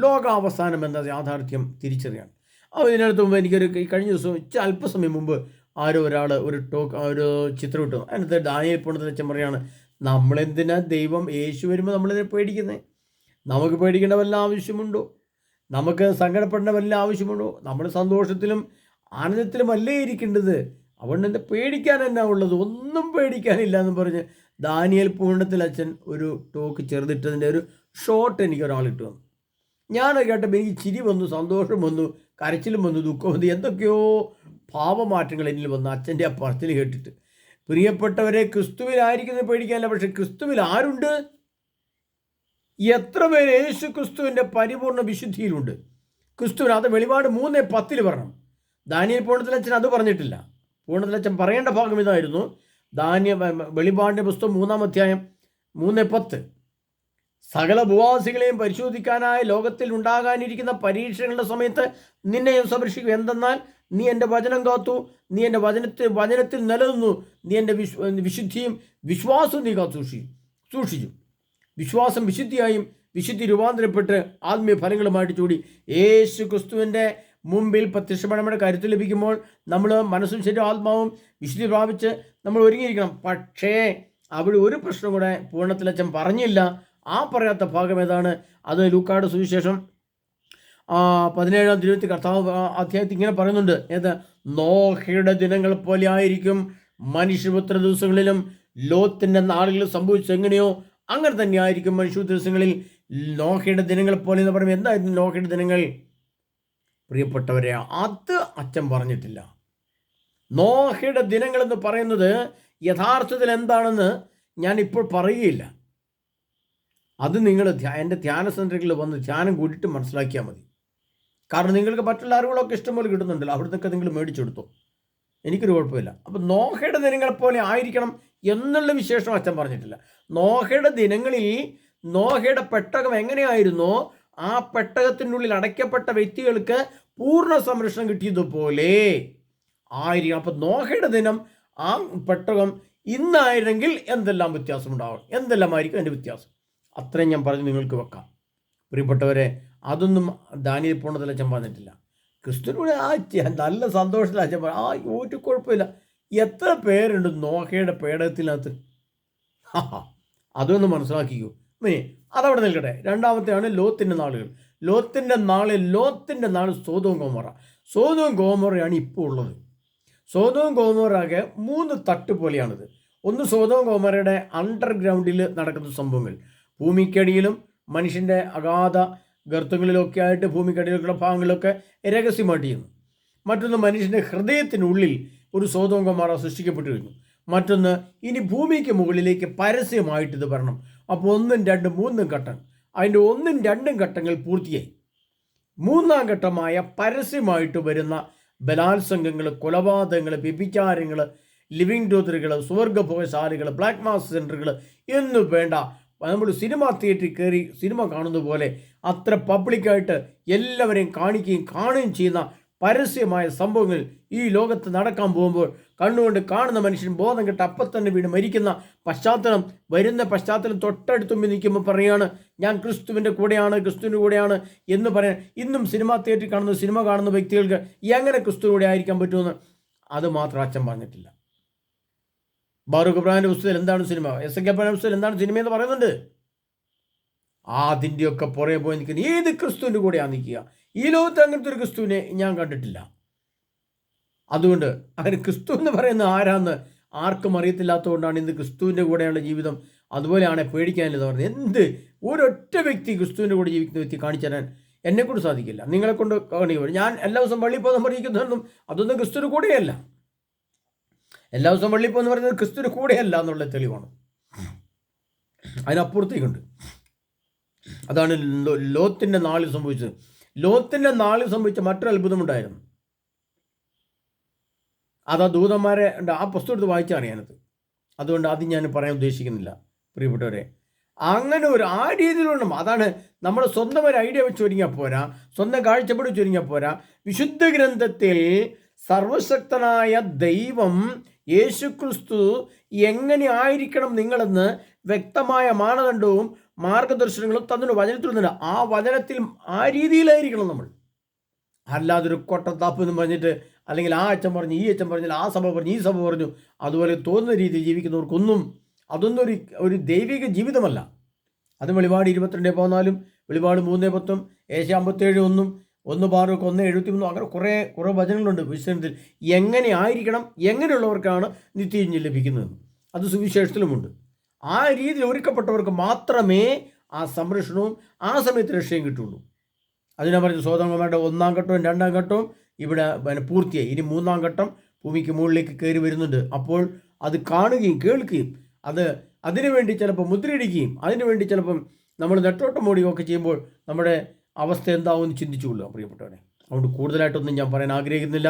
ലോകാവസാനം എന്ന യാഥാർത്ഥ്യം തിരിച്ചറിയാണ്. അപ്പോൾ ഇതിനടുത്ത് മുമ്പ് എനിക്കൊരു കഴിഞ്ഞ ദിവസം അല്പസമയം മുമ്പ് ഒരാൾ ഒരു ചിത്രം ഇട്ടു. അതിനകത്ത് ദാനിയേൽ പുണ്യത്തിലച്ചൻ പറയാണ്, നമ്മളെന്തിനാ ദൈവം യേശു വരുമ്പോൾ നമ്മളിതിനെ പേടിക്കുന്നത്? നമുക്ക് പേടിക്കേണ്ട വല്ല ആവശ്യമുണ്ടോ? നമുക്ക് സങ്കടപ്പെടേണ്ട വല്ല ആവശ്യമുണ്ടോ? നമ്മൾ സന്തോഷത്തിലും ആനന്ദത്തിലും അല്ലേ ഇരിക്കേണ്ടത്? അതുകൊണ്ട് എൻ്റെ പേടിക്കാൻ എന്നാ ഉള്ളത്? ഒന്നും പേടിക്കാനില്ല എന്ന് പറഞ്ഞ് ദാനിയേൽ പുണ്യത്തിലച്ചൻ ഒരു ടോക്ക് ചെറുതിട്ടതിൻ്റെ ഒരു ഷോട്ട് എനിക്ക് ഒരാളിട്ട് വന്നു. ഞാനത് കേട്ടപ്പോൾ എനിക്ക് ചിരി വന്നു, സന്തോഷം വന്നു, കരച്ചിലും വന്നു, ദുഃഖം വന്നു, എന്തൊക്കെയോ ഭാവമാറ്റങ്ങൾ എന്നിൽ വന്നു അച്ഛൻ്റെ ആ പറച്ചിൽ കേട്ടിട്ട്. പ്രിയപ്പെട്ടവരെ, ക്രിസ്തുവിലായിരിക്കുന്നത് പേടിക്കാനില്ല. പക്ഷെ ക്രിസ്തുവിൽ ആരുണ്ട്? എത്ര പേര് യേശു ക്രിസ്തുവിൻ്റെ പരിപൂർണ്ണ വിശുദ്ധിയിലുണ്ട്? ക്രിസ്തുവിന് അത് വെളിപാട് 3:10 പറഞ്ഞു. ദാനിയേൽ പുണ്യത്തിലച്ചൻ അത് പറഞ്ഞിട്ടില്ല. പുണ്യത്തിലച്ചൻ പറയേണ്ട ഭാഗം ഇതായിരുന്നു. വെളിപാടിൻ്റെ പുസ്തകം 3-ാം അധ്യായം 3:10, സകല ഭൂവാസികളെയും പരിശോധിക്കാനായി ലോകത്തിൽ ഉണ്ടാകാനിരിക്കുന്ന പരീക്ഷകളുടെ സമയത്ത് നിന്നെയും സംരക്ഷിക്കും. എന്തെന്നാൽ നീ എൻ്റെ വചനം കാത്തു, നീ എൻ്റെ വചനത്തിൽ നിലനിന്നു, നീ എൻ്റെ വിശുദ്ധിയും വിശ്വാസവും നീ കാത്തു സൂക്ഷിച്ചു. വിശ്വാസം വിശുദ്ധിയായും വിശുദ്ധി രൂപാന്തരപ്പെട്ട് ആത്മീയ ഫലങ്ങളുമായിട്ട് ചൂടി യേശു ക്രിസ്തുവിൻ്റെ മുമ്പിൽ പ്രത്യക്ഷപ്പെടേണ്ട കരുത്ത് ലഭിക്കുമ്പോൾ നമ്മൾ മനസ്സും ശരീരം ആത്മാവും വിശുദ്ധി പ്രാപിച്ച് നമ്മൾ ഒരുങ്ങിയിരിക്കണം. പക്ഷേ അവിടെ ഒരു പ്രശ്നം കൂടെ പൂർണ്ണത്തിലച്ചൻ പറഞ്ഞില്ല. ആ പറയാത്ത ഭാഗം ഏതാണ്? അത് ലൂക്കായുടെ സുവിശേഷം 17-ാം തിരുവത്തി കർത്താവ് അധ്യായത്തിൽ ഇങ്ങനെ പറയുന്നുണ്ട്. നോഹയുടെ ദിനങ്ങൾ പോലെ ആയിരിക്കും മനുഷ്യപുത്ര ദിവസങ്ങളിലും ലോത്തിൻ്റെ നാളുകളിൽ സംഭവിച്ചത് എങ്ങനെയോ അങ്ങനെ തന്നെ ആയിരിക്കും മനുഷ്യപുത്ര ദിവസങ്ങളിൽ നോഹയുടെ ദിനങ്ങൾ പോലെ എന്ന് പറയുമ്പോൾ എന്തായിരുന്നു നോഹയുടെ ദിനങ്ങൾ? പ്രിയപ്പെട്ടവരെ, അത് അച്ഛൻ പറഞ്ഞിട്ടില്ല. നോഹയുടെ ദിനങ്ങൾ എന്ന് പറയുന്നത് യഥാർത്ഥത്തിൽ എന്താണെന്ന് ഞാൻ ഇപ്പോൾ പറയുകയില്ല. അത് നിങ്ങൾ എൻ്റെ ധ്യാന സെൻറ്ററുകളിൽ വന്ന് ധ്യാനം കൂടിയിട്ട് മനസ്സിലാക്കിയാൽ മതി. കാരണം നിങ്ങൾക്ക് മറ്റുള്ള അറിവുകളൊക്കെ ഇഷ്ടംപോലെ കിട്ടുന്നുണ്ടല്ലോ, അവിടുന്നൊക്കെ നിങ്ങൾ മേടിച്ചെടുത്തോ, എനിക്കൊരു കുഴപ്പമില്ല. അപ്പം നോഹയുടെ ദിനങ്ങളെപ്പോലെ ആയിരിക്കണം എന്നുള്ള വിശേഷം അച്ഛൻ പറഞ്ഞിട്ടില്ല. നോഹയുടെ ദിനങ്ങളിൽ നോഹയുടെ പെട്ടകം എങ്ങനെയായിരുന്നോ ആ പെട്ടകത്തിനുള്ളിൽ അടയ്ക്കപ്പെട്ട വ്യക്തികൾക്ക് പൂർണ്ണ സംരക്ഷണം കിട്ടിയതുപോലെ ആയിരിക്കണം. അപ്പം നോഹയുടെ ദിനം ആ പെട്ടകം ഇന്നായിരുന്നെങ്കിൽ എന്തെല്ലാം വ്യത്യാസമുണ്ടാവും, എന്തെല്ലാമായിരിക്കും എൻ്റെ വ്യത്യാസം. അത്രയും ഞാൻ പറഞ്ഞ് നിങ്ങൾക്ക് വെക്കാം. പ്രിയപ്പെട്ടവരെ, അതൊന്നും ദാനിയേൽ പുണ്യത്തിലച്ചൻ പറഞ്ഞിട്ടില്ല. ക്രിസ്തുവിനൂടെ നല്ല സന്തോഷത്തിൽ അച്ഛൻ പറഞ്ഞു, ഒരു കുഴപ്പമില്ല. എത്ര പേരുണ്ട് നോഹയുടെ പേടകത്തിനകത്ത്? അതൊന്ന് മനസ്സിലാക്കിക്കോ. അതവിടെ നിൽക്കട്ടെ. രണ്ടാമത്തെയാണ് ലോത്തിൻ്റെ നാളുകൾ. ലോത്തിൻ്റെ നാൾ സോദോം ഗോമോറയാണ് ഇപ്പോൾ ഉള്ളത്. സോദോം ഗോമോറാകെ 3 തട്ട് പോലെയാണിത്. ഒന്ന് സോദോം ഗോമോറയുടെ അണ്ടർഗ്രൗണ്ടിൽ നടക്കുന്ന സംഭവങ്ങൾ, ഭൂമിക്കടിയിലും മനുഷ്യൻ്റെ അഗാധ ഗർത്തങ്ങളിലൊക്കെ ആയിട്ട് ഭൂമിക്കടിയിലുള്ള ഭാഗങ്ങളിലൊക്കെ രഹസ്യമായിട്ട് ചെയ്യുന്നു. മറ്റൊന്ന് മനുഷ്യൻ്റെ ഹൃദയത്തിനുള്ളിൽ ഒരു സോദോം ഗോമോറ സൃഷ്ടിക്കപ്പെട്ടു കഴിഞ്ഞു. മറ്റൊന്ന് ഇനി ഭൂമിക്ക് മുകളിലേക്ക് പരസ്യമായിട്ട് ഇത് വരണം. അപ്പോൾ 1, 2, 3 ഘട്ടം, അതിൻ്റെ 1, 2 ഘട്ടങ്ങൾ പൂർത്തിയായി. 3-ാം ഘട്ടമായ പരസ്യമായിട്ട് വരുന്ന ബലാത്സംഗങ്ങൾ, കൊലപാതകങ്ങൾ, വ്യഭിചാരങ്ങൾ, ലിവിങ് ടൂത്തറുകൾ, സുവർഗഭോഗശാലികൾ, ബ്ലാക്ക് മാസ് സെൻറ്ററുകൾ എന്നു വേണ്ട, നമ്മൾ സിനിമ തിയേറ്ററിൽ കയറി സിനിമ കാണുന്ന പോലെ അത്ര പബ്ലിക്കായിട്ട് എല്ലാവരെയും കാണുകയും ചെയ്യുന്ന പരസ്യമായ സംഭവങ്ങൾ ഈ ലോകത്ത് നടക്കാൻ പോകുമ്പോൾ കണ്ണുകൊണ്ട് കാണുന്ന മനുഷ്യൻ ബോധം കെട്ട് അപ്പം തന്നെ വീണ് മരിക്കുന്ന വരുന്ന പശ്ചാത്തലം തൊട്ടടുത്തുമ്പോൾ നിൽക്കുമ്പോൾ പറയുകയാണ്, ഞാൻ ക്രിസ്തുവിൻ്റെ കൂടെയാണ് എന്ന് പറയാൻ ഇന്നും സിനിമാ തിയേറ്ററിൽ സിനിമ കാണുന്ന വ്യക്തികൾക്ക് എങ്ങനെ ക്രിസ്തുവിൻ്റെ കൂടെ ആയിരിക്കാൻ പറ്റുമെന്ന് അത് മാത്രം അച്ഛൻ പറഞ്ഞിട്ടില്ല. ബാറൂഖ് ഇബ്രാഹിമിൻ്റെ പുസ്തകത്തിൽ എന്താണ് സിനിമ, എസെക്കിയേലിന്റെ പുസ്തകത്തിൽ എന്താണ് സിനിമ എന്ന് പറയുന്നുണ്ട്. അതിൻ്റെയൊക്കെ പുറകെ പോയി നിൽക്കുന്ന ഏത് ക്രിസ്തുവിൻ്റെ കൂടെയാണ് നിൽക്കുക? ഈ ലോകത്ത് അങ്ങനത്തെ ഒരു ക്രിസ്തുവിനെ ഞാൻ കണ്ടിട്ടില്ല. അതുകൊണ്ട് അങ്ങനെ ക്രിസ്തു എന്ന് പറയുന്ന ആരാന്ന് ആർക്കും അറിയത്തില്ലാത്തതുകൊണ്ടാണ് ഇന്ന് ക്രിസ്തുവിൻ്റെ കൂടെയുള്ള ജീവിതം അതുപോലെയാണ് പേടിക്കാനില്ലെന്ന് പറഞ്ഞത്. ഒരൊറ്റ വ്യക്തി ക്രിസ്തുവിൻ്റെ കൂടെ ജീവിക്കുന്ന വ്യക്തി കാണിച്ചു തരാൻ എന്നെക്കൊണ്ട് സാധിക്കില്ല, നിങ്ങളെക്കൊണ്ട് കാണിക്കും. ഞാൻ എല്ലാ ദിവസവും പള്ളിയിൽ പോകുന്ന പറഞ്ഞിരിക്കുന്നതൊന്നും അതൊന്നും ക്രിസ്തുവിന് കൂടെയല്ല. എല്ലാ ദിവസവും പള്ളിയിൽ പോകുന്ന പറയുന്നത് ക്രിസ്തുവിന് കൂടെയല്ല എന്നുള്ള തെളിവാണ്. അതിനപ്പുറത്തേക്കുണ്ട്. അതാണ് ലോത്തിൻ്റെ നാളിൽ സംഭവിച്ചത്. ലോത്തിൻ്റെ നാളിൽ സംഭവിച്ച മറ്റൊരു അത്ഭുതമുണ്ടായിരുന്നു. അത് ആ ദൂതന്മാരെ ആ പുസ്തകം എടുത്ത് വായിച്ചാണ് ഞാനത്. അതുകൊണ്ട് അത് ഞാൻ പറയാൻ ഉദ്ദേശിക്കുന്നില്ല പ്രിയപ്പെട്ടവരെ. അങ്ങനെ ആ രീതിയിലുള്ള അതാണ് നമ്മൾ സ്വന്തം ഒരു ഐഡിയ വെച്ച് ഒരുങ്ങിയാൽ പോരാ, സ്വന്തം കാഴ്ചപ്പാട് വെച്ച് ഒരുങ്ങിയാൽ പോരാ. വിശുദ്ധ ഗ്രന്ഥത്തിൽ സർവശക്തനായ ദൈവം യേശുക്രിസ്തു എങ്ങനെ ആയിരിക്കണം നിങ്ങളെന്ന് വ്യക്തമായ മാനദണ്ഡവും മാർഗദർശനങ്ങളും തന്നിട്ട് വചനത്തിൽ തന്നില്ല. ആ വചനത്തിൽ ആ രീതിയിലായിരിക്കണം നമ്മൾ. അല്ലാതൊരു കൊട്ടത്താപ്പ് എന്ന് പറഞ്ഞിട്ട്, അല്ലെങ്കിൽ ആ അച്ഛൻ പറഞ്ഞു ഈ അച്ഛൻ പറഞ്ഞില്ല, ആ സഭ പറഞ്ഞു ഈ സഭ പറഞ്ഞു, അതുപോലെ തോന്നുന്ന രീതിയിൽ ജീവിക്കുന്നവർക്കൊന്നും അതൊന്നും ഒരു ദൈവിക ജീവിതമല്ല. അത് വെളിപാട് 22:14, വെളിപാട് 3:10, ഏഷ്യ 57:1, 1 ബാറൂക്ക് 1:73, അങ്ങനെ കുറേ വചനങ്ങളുണ്ട് വിശുദ്ധത്തിൽ എങ്ങനെ ആയിരിക്കണം, എങ്ങനെയുള്ളവർക്കാണ് നിത്യജീവൻ ലഭിക്കുന്നത്. അത് സുവിശേഷത്തിലുമുണ്ട്. ആ രീതിയിൽ ഒരുക്കപ്പെട്ടവർക്ക് മാത്രമേ ആ സംരക്ഷണവും ആ സമയത്ത് രക്ഷയും കിട്ടുള്ളൂ. അതിനാ പറഞ്ഞു സോദോമയുടെ 1-ാം ഘട്ടവും 2-ാം ഘട്ടവും ഇവിടെ പൂർത്തിയായി. ഇനി 3-ാം ഘട്ടം ഭൂമിക്ക് മുകളിലേക്ക് കയറി വരുന്നുണ്ട്. അപ്പോൾ അത് കാണുകയും കേൾക്കുകയും അതിനുവേണ്ടി ചിലപ്പോൾ മുദ്രയിടിക്കുകയും അതിനുവേണ്ടി ചിലപ്പം നമ്മൾ നെട്ടോട്ടം ഓടുകയും ഒക്കെ ചെയ്യുമ്പോൾ നമ്മുടെ അവസ്ഥ എന്താവുമെന്ന് ചിന്തിച്ചുകൊള്ളുക പ്രിയപ്പെട്ടവരെ. അതുകൊണ്ട് കൂടുതലായിട്ടൊന്നും ഞാൻ പറയാൻ ആഗ്രഹിക്കുന്നില്ല.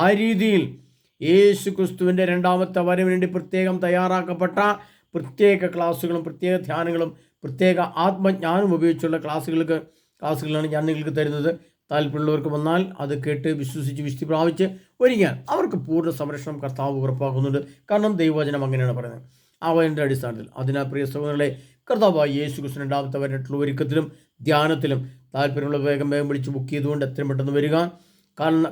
ആ രീതിയിൽ യേശു ക്രിസ്തുവിൻ്റെ രണ്ടാമത്തെ വരവിന് വേണ്ടി പ്രത്യേകം തയ്യാറാക്കപ്പെട്ട പ്രത്യേക ക്ലാസ്സുകളും പ്രത്യേക ധ്യാനങ്ങളും പ്രത്യേക ആത്മജ്ഞാനം ഉപയോഗിച്ചുള്ള ക്ലാസ്സുകളാണ് ഞാൻ നിങ്ങൾക്ക് തരുന്നത്. താല്പര്യമുള്ളവർക്ക് വന്നാൽ അത് കേട്ട് വിശ്വസിച്ച് വിശുദ്ധി പ്രാപിച്ച് ഒരുങ്ങിയാൽ അവർക്ക് പൂർണ്ണ സംരക്ഷണം കർത്താവ് ഉറപ്പാക്കുന്നുണ്ട്. കാരണം ദൈവവചനം അങ്ങനെയാണ് പറയുന്നത്. ആ വചനത്തിൻ്റെ അടിസ്ഥാനത്തിൽ അതിനാൽ പ്രിയ സഹോദരങ്ങളെ, കർത്താവായ യേശു ക്രിസ്തു രണ്ടാമത്തെ വരനായിട്ടുള്ള ഒരുക്കത്തിലും ധ്യാനത്തിലും താല്പര്യമുള്ള വേഗം വിളിച്ച് ബുക്ക് ചെയ്തുകൊണ്ട് എത്രയും പെട്ടെന്ന് വരിക.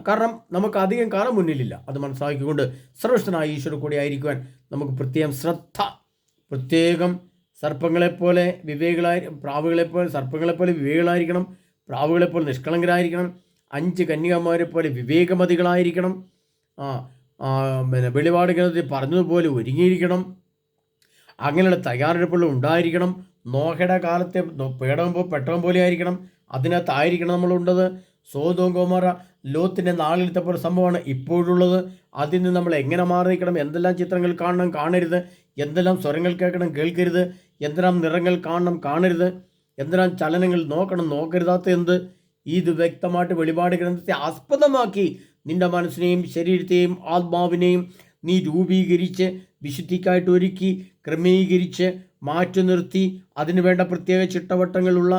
കാരണം നമുക്ക് അധികം കാലം മുന്നിലില്ല. അത് മനസ്സിലാക്കിക്കൊണ്ട് സർവശക്തനായ ഈശ്വര കൂടി ആയിരിക്കുവാൻ നമുക്ക് പ്രത്യേകം സർപ്പങ്ങളെപ്പോലെ സർപ്പങ്ങളെപ്പോലെ വിവേകികളായിരിക്കണം, പ്രാവുകളെപ്പോലെ നിഷ്കളങ്കരായിരിക്കണം, 5 കന്യകമാരെ പോലെ വിവേകമതികളായിരിക്കണം, വെളിപാട് ഗ്രന്ഥത്തിൽ പറഞ്ഞതുപോലെ ഒരുങ്ങിയിരിക്കണം, അങ്ങനെയുള്ള തയ്യാറെടുപ്പുകൾ ഉണ്ടായിരിക്കണം. നോഹയുടെ കാലത്തെ പെട്ടകം പോലെ ആയിരിക്കണം, അതിനകത്തായിരിക്കണം നമ്മളുണ്ടത്. സോദോം ഗൊമോറ ലോത്തിൻ്റെ നാളിലത്തെ പോലെ സംഭവമാണ് ഇപ്പോഴുള്ളത്. അതിൽ നിന്ന് നമ്മൾ എങ്ങനെ മാറിയിരിക്കണം, എന്തെല്ലാം ചിത്രങ്ങൾ കാണണം കാണരുത്, എന്തെല്ലാം സ്വരങ്ങൾ കേൾക്കണം കേൾക്കരുത്, എന്തെല്ലാം നിറങ്ങൾ കാണണം കാണരുത്, എന്തെല്ലാം ചലനങ്ങൾ നോക്കരുതാത്ത എന്ത്, ഇത് വ്യക്തമായിട്ട് വെളിപാട് ഗ്രന്ഥത്തെ ആസ്പദമാക്കി നിൻ്റെ മനസ്സിനെയും ശരീരത്തെയും ആത്മാവിനെയും നീ രൂപീകരിച്ച് വിശുദ്ധിക്കായിട്ട് ഒരുക്കി ക്രമീകരിച്ച് മാറ്റി നിർത്തി അതിന് വേണ്ട പ്രത്യേക ചിട്ടവട്ടങ്ങളുള്ള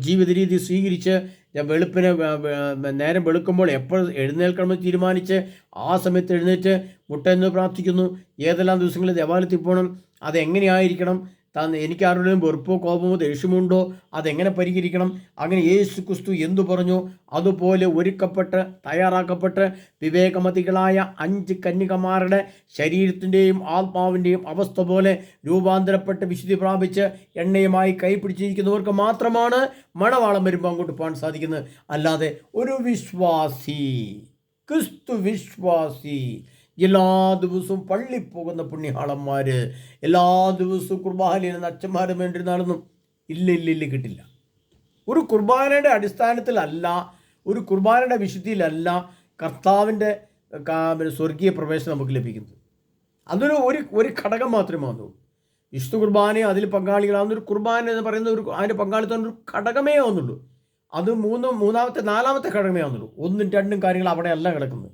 ജീവിത രീതി സ്വീകരിച്ച് നേരം വെളുക്കുമ്പോൾ എപ്പോൾ എഴുന്നേൽക്കണമെന്ന് തീരുമാനിച്ച് ആ സമയത്ത് എഴുന്നേറ്റ് മുട്ടെന്ന് പ്രാർത്ഥിക്കുന്നു. ഏതെല്ലാം ദിവസങ്ങളിൽ ദേവാലയത്തിൽ പോകണം, അതെങ്ങനെയായിരിക്കണം, എനിക്ക് ആരുടെയും വെറുപ്പോ കോപമോ ദേഷ്യമുണ്ടോ, അതെങ്ങനെ പരിഹരിക്കണം, അങ്ങനെ യേശു ക്രിസ്തു എന്തു പറഞ്ഞു അതുപോലെ ഒരുക്കപ്പെട്ട് തയ്യാറാക്കപ്പെട്ട് വിവേകമതികളായ 5 കന്യകമാരുടെ ശരീരത്തിൻ്റെയും ആത്മാവിൻ്റെയും അവസ്ഥ പോലെ രൂപാന്തരപ്പെട്ട് വിശുദ്ധി പ്രാപിച്ച് എണ്ണയുമായി കൈപിടിച്ചിരിക്കുന്നവർക്ക് മാത്രമാണ് മണവാളം വരുമ്പോൾ അങ്ങോട്ട് പോകാൻ സാധിക്കുന്നത്. അല്ലാതെ ഒരു ക്രിസ്തു വിശ്വാസി എല്ലാ ദിവസവും പള്ളി പോകുന്ന പുണ്യാളന്മാർ, എല്ലാ ദിവസവും കുർബാനയിൽ അച്ഛന്മാരും വേണ്ടിയിരുന്നാലൊന്നും ഇല്ല കിട്ടില്ല. ഒരു കുർബാനയുടെ അടിസ്ഥാനത്തിലല്ല, ഒരു കുർബാനയുടെ വിശുദ്ധിയിലല്ല കർത്താവിൻ്റെ സ്വർഗീയ പ്രവേശനം നമുക്ക് ലഭിക്കുന്നത്. അതൊരു ഒരു ഘടകം മാത്രമേ ആവുന്നുള്ളൂ. വിശുദ്ധ കുർബാനയും അതിൽ പങ്കാളികളാവുന്ന ഒരു കുർബാന എന്ന് പറയുന്ന അതിൻ്റെ പങ്കാളിത്തം ഒരു ഘടകമേ ആവുന്നുള്ളൂ. അത് മൂന്നാമത്തെ 4-ാമത്തെ ഘടകമേ ആവുന്നുള്ളൂ. 1ഉം 2ഉം കാര്യങ്ങൾ അവിടെയല്ല കിടക്കുന്നത്.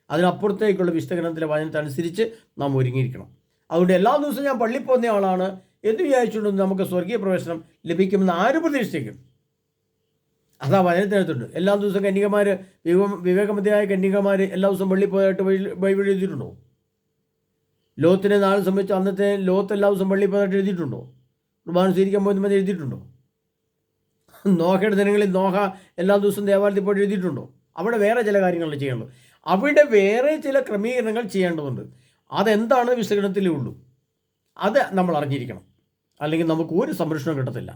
അതിനപ്പുറത്തേക്കുള്ള വിശുദ്ധ ഗ്രന്ഥത്തിലെ വചനത്തനുസരിച്ച് നാം ഒരുങ്ങിയിരിക്കണം. അതുകൊണ്ട് എല്ലാ ദിവസവും ഞാൻ പള്ളിയിൽ പോകുന്ന ആളാണ് എന്ന് വിചാരിച്ചുകൊണ്ട് നമുക്ക് സ്വർഗീയ പ്രവേശനം ലഭിക്കുമെന്ന് ആരും പ്രതീക്ഷിക്കും. അതാ വചനത്തിനകത്തുണ്ട്. എല്ലാ ദിവസവും കന്യകമാർ വിവേകമതിയായ കന്യകമാർ എല്ലാ ദിവസവും പള്ളിയിൽ പോയിട്ട് ബൈബിൾ എഴുതിയിട്ടുണ്ടോ? ലോത്തിനെ നാളെ സംബന്ധിച്ച് അന്നത്തെ ലോത്ത് എല്ലാ ദിവസവും പള്ളിയിൽ പോയിട്ട് എഴുതിയിട്ടുണ്ടോ? കുർബാന സ്വീകരിക്കാൻ പോകുന്ന എഴുതിയിട്ടുണ്ടോ? നോഹയുടെ ദിനങ്ങളിൽ നോഹ എല്ലാ ദിവസവും ദേവാലയത്തിൽ പോയിട്ട് എഴുതിയിട്ടുണ്ടോ? അവിടെ വേറെ ചില കാര്യങ്ങൾ ചെയ്യേണ്ടത്, അവിടെ വേറെ ചില ക്രമീകരണങ്ങൾ ചെയ്യേണ്ടതുണ്ട്. അതെന്താണ് വിശകലനത്തിലേ ഉള്ളൂ. അത് നമ്മൾ അറിഞ്ഞിരിക്കണം, അല്ലെങ്കിൽ നമുക്ക് ഒരു സംരക്ഷണം കിട്ടത്തില്ല.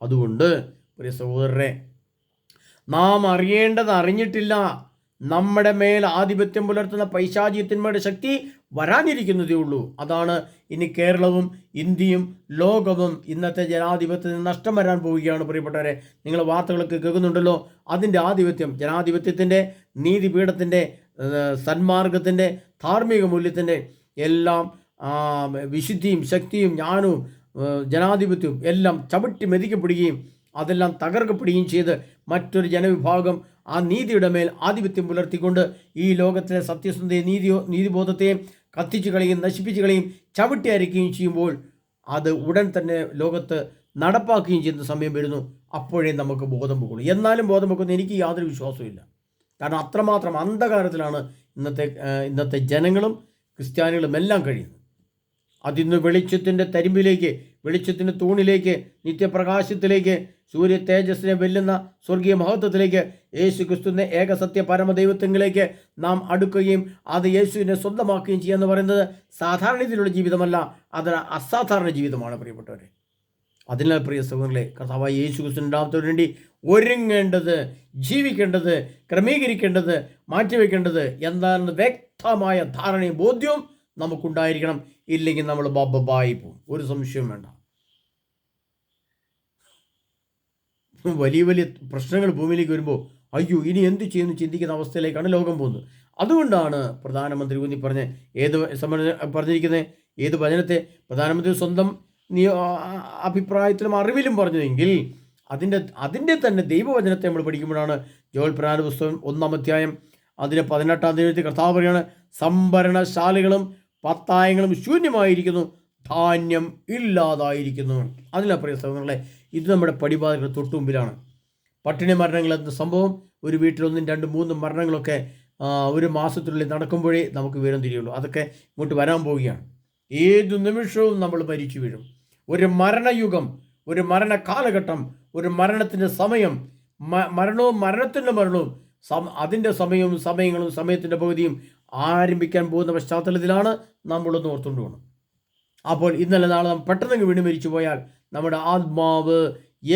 അതുകൊണ്ട് പ്രിയ സഹോദരരെ, നാം അറിഞ്ഞിട്ടില്ല. നമ്മുടെ മേൽ ആധിപത്യം പുലർത്തുന്ന പൈശാചികത്തിന്മയുടെ ശക്തി വരാനിരിക്കുന്നതേ ഉള്ളൂ. അതാണ് ഇനി കേരളവും ഇന്ത്യയും ലോകവും ഇന്നത്തെ ജനാധിപത്യത്തിന് നഷ്ടം വരാൻ പോവുകയാണ്. പ്രിയപ്പെട്ടവരെ, നിങ്ങൾ വാർത്തകളൊക്കെ കേൾക്കുന്നുണ്ടല്ലോ. അതിൻ്റെ ആധിപത്യം, ജനാധിപത്യത്തിൻ്റെ, നീതിപീഠത്തിൻ്റെ, സന്മാർഗത്തിൻ്റെ, ധാർമ്മിക മൂല്യത്തിൻ്റെ എല്ലാം വിശുദ്ധിയും ശക്തിയും ജ്ഞാനവും ജനാധിപത്യവും എല്ലാം ചവിട്ടി മെതിക്കപ്പെടുകയും അതെല്ലാം തകർക്കപ്പെടുകയും ചെയ്ത് മറ്റൊരു ജനവിഭാഗം ആ നീതിയുടെ മേൽ ആധിപത്യം പുലർത്തിക്കൊണ്ട് ഈ ലോകത്തിലെ സത്യസന്ധതയും നീതിബോധത്തെയും കത്തിച്ചു കളയും, നശിപ്പിച്ചു കളയും, ചവിട്ടി അരയ്ക്കുകയും ചെയ്യുമ്പോൾ അത് ഉടൻ തന്നെ ലോകത്ത് നടപ്പാക്കുകയും ചെയ്യുന്ന സമയം വരുന്നു. അപ്പോഴേ നമുക്ക് ബോധം പോകുള്ളൂ. എന്നാലും ബോധം വെക്കുന്ന എനിക്ക് യാതൊരു വിശ്വാസവും കാരണം അത്രമാത്രം അന്ധകാരത്തിലാണ് ഇന്നത്തെ ജനങ്ങളും ക്രിസ്ത്യാനികളും എല്ലാം കഴിയുന്നത്. അതിന്ന് വെളിച്ചത്തിൻ്റെ തരിമ്പിലേക്ക്, വെളിച്ചത്തിൻ്റെ തൂണിലേക്ക്, നിത്യപ്രകാശത്തിലേക്ക്, സൂര്യ തേജസ്സിനെ വെല്ലുന്ന സ്വർഗീയ മഹത്വത്തിലേക്ക്, യേശു ക്രിസ്തുവിനെ ഏകസത്യ പരമദൈവത്വങ്ങളിലേക്ക് നാം അടുക്കുകയും അത് യേശുവിനെ സ്വന്തമാക്കുകയും ചെയ്യുക എന്ന് പറയുന്നത് സാധാരണ രീതിയിലുള്ള ജീവിതമല്ല, അത് അസാധാരണ ജീവിതമാണ് പ്രിയപ്പെട്ടവരെ. അതിനാൽ പ്രിയ സഹോദരങ്ങളെ, കർത്താവായ യേശു ക്രിസ്തു ഉണ്ടാകുന്നതിന് വേണ്ടി ഒരുങ്ങേണ്ടത്, ജീവിക്കേണ്ടത്, ക്രമീകരിക്കേണ്ടത്, മാറ്റിവെക്കേണ്ടത് എന്താണെന്ന് വ്യക്തമായ ധാരണയും ബോധ്യവും നമുക്കുണ്ടായിരിക്കണം. ഇല്ലെങ്കിൽ നമ്മൾ ബബ്ബായി പോകും, ഒരു സംശയവും വേണ്ട. വലിയ വലിയ പ്രശ്നങ്ങൾ ഭൂമിയിലേക്ക് വരുമ്പോൾ അയ്യോ ഇനി എന്ത് ചെയ്യുന്നു ചിന്തിക്കുന്ന അവസ്ഥയിലേക്കാണ് ലോകം പോകുന്നത്. അതുകൊണ്ടാണ് പ്രധാനമന്ത്രി ഊന്നി പറഞ്ഞിരിക്കുന്നത് ഏത് വചനത്തെ പ്രധാനമന്ത്രി സ്വന്തം അഭിപ്രായത്തിലും അറിവിലും പറഞ്ഞതെങ്കിൽ അതിൻ്റെ തന്നെ ദൈവവചനത്തെ നമ്മൾ പഠിക്കുമ്പോഴാണ് ജോൽ പ്രധാന പുസ്തകം 1-ാം അധ്യായം അതിന് 18-ാം തീയതി കർത്താവ് പറയാണ്, സംഭരണശാലകളും പത്തായങ്ങളും ശൂന്യമായിരിക്കുന്നു, ധാന്യം ഇല്ലാതായിരിക്കുന്നു. അതിനാ പ്രിയ സഹോദരങ്ങളെ, ഇത് നമ്മുടെ പടിവാതിലുടെ തൊട്ടു മുമ്പിലാണ്. പട്ടിണി മരണങ്ങൾ എന്ന സംഭവം ഒരു വീട്ടിൽ 1, 2, 3 മരണങ്ങളൊക്കെ ഒരു മാസത്തിനുള്ളിൽ നടക്കുമ്പോഴേ നമുക്ക് വിവരം തിരിയുള്ളൂ. അതൊക്കെ ഇങ്ങോട്ട് വരാൻ പോവുകയാണ്. ഏതു നിമിഷവും നമ്മൾ മരിച്ചു വീഴും. ഒരു മരണയുഗം, ഒരു മരണ കാലഘട്ടം, ഒരു മരണത്തിൻ്റെ സമയം, മരണവും മരണത്തിൻ്റെ മരണവും അതിൻ്റെ സമയങ്ങളും സമയത്തിൻ്റെ പകുതിയും ആരംഭിക്കാൻ പോകുന്ന പശ്ചാത്തലത്തിലാണ് നമ്മളൊന്ന് ഓർത്തുകൊണ്ട് പോകണം. അപ്പോൾ ഇന്നലെ നാളെ നാം പെട്ടെന്ന് വീണ് മരിച്ചു പോയാൽ നമ്മുടെ ആത്മാവ്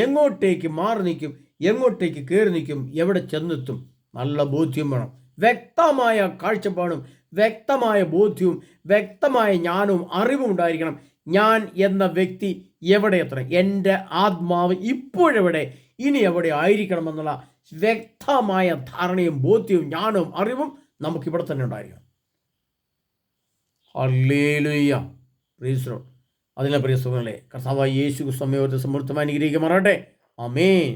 എങ്ങോട്ടേക്ക് മാറി നിൽക്കും, എങ്ങോട്ടേക്ക് കയറി നിൽക്കും, എവിടെ ചെന്നെത്തും? നല്ല ബോധ്യം വേണം. വ്യക്തമായ കാഴ്ചപ്പാടും വ്യക്തമായ ബോധ്യവും വ്യക്തമായ ജ്ഞാനവും അറിവും ഉണ്ടായിരിക്കണം. ഞാൻ എന്ന വ്യക്തി എവിടെ എത്തണം, എൻ്റെ ആത്മാവ് ഇപ്പോഴെവിടെ, ഇനി എവിടെ ആയിരിക്കണമെന്നുള്ള വ്യക്തമായ ധാരണയും ബോധ്യവും ജ്ഞാനവും അറിവും നമുക്കിവിടെ തന്നെ ഉണ്ടായിരിക്കണം. Hallelujah, praise lord. അതിലെ പ്രിയ സുഹൃത്തുക്കളെ, കർത്താവായ യേശു ക്രിസ്തു നമ്മെ സമൃദ്ധമായി അനുഗ്രഹിക്കുമാറാകട്ടെ. ആമേൻ.